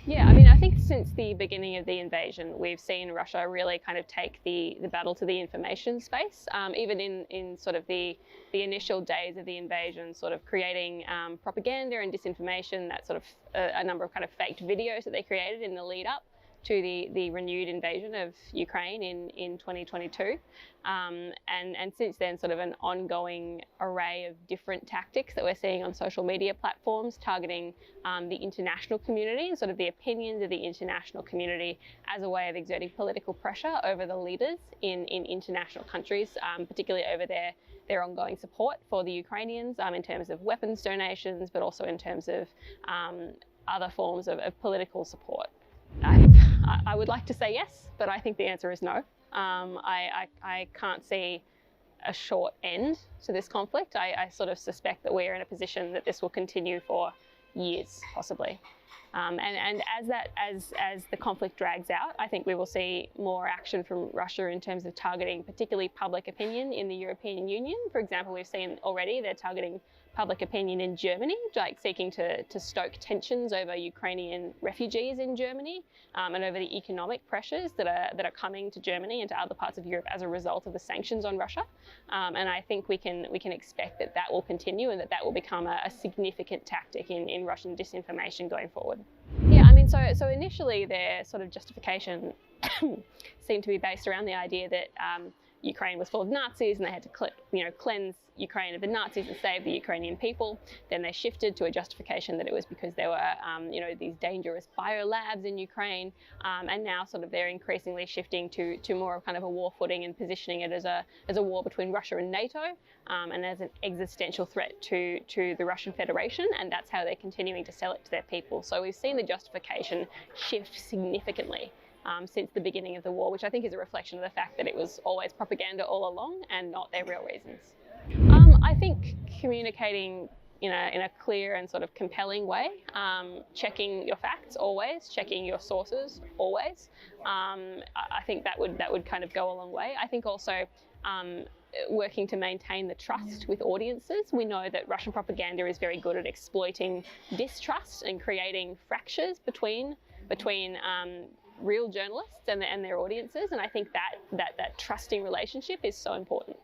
Yeah, I mean, I think since the beginning of the invasion, we've seen Russia really kind of take the battle to the information space. Even in sort of the initial days of the invasion, sort of creating propaganda and disinformation, that sort of a number of kind of faked videos that they created in the lead up to the renewed invasion of Ukraine in 2022. And since then, sort of an ongoing array of different tactics that we're seeing on social media platforms targeting the international community and sort of the opinions of the international community as a way of exerting political pressure over the leaders in international countries, particularly over their ongoing support for the Ukrainians in terms of weapons donations, but also in terms of other forms of political support. I would like to say yes, but I think the answer is no. I can't see a short end to this conflict. I sort of suspect that we're in a position that this will continue for years, possibly. And as the conflict drags out, I think we will see more action from Russia in terms of targeting particularly public opinion in the European Union. For example, we've seen already they're targeting public opinion in Germany, like seeking to stoke tensions over Ukrainian refugees in Germany, and over the economic pressures that are coming to Germany and to other parts of Europe as a result of the sanctions on Russia. And I think we can expect that will continue and that will become a significant tactic in Russian disinformation going forward. Yeah, I mean, so initially their sort of justification seemed to be based around the idea that Ukraine was full of Nazis and they had to cleanse Ukraine of the Nazis and save the Ukrainian people. Then they shifted to a justification that it was because there were these dangerous biolabs in Ukraine, and now sort of they're increasingly shifting to more of kind of a war footing and positioning it as a war between Russia and NATO, and as an existential threat to the Russian Federation, and that's how they're continuing to sell it to their people. So we've seen the justification shift significantly since the beginning of the war, which I think is a reflection of the fact that it was always propaganda all along and not their real reasons. I think communicating in a clear and sort of compelling way, checking your facts always, checking your sources always. I think that would kind of go a long way. I think also working to maintain the trust with audiences. We know that Russian propaganda is very good at exploiting distrust and creating fractures between real journalists and their audiences, and I think that trusting relationship is so important.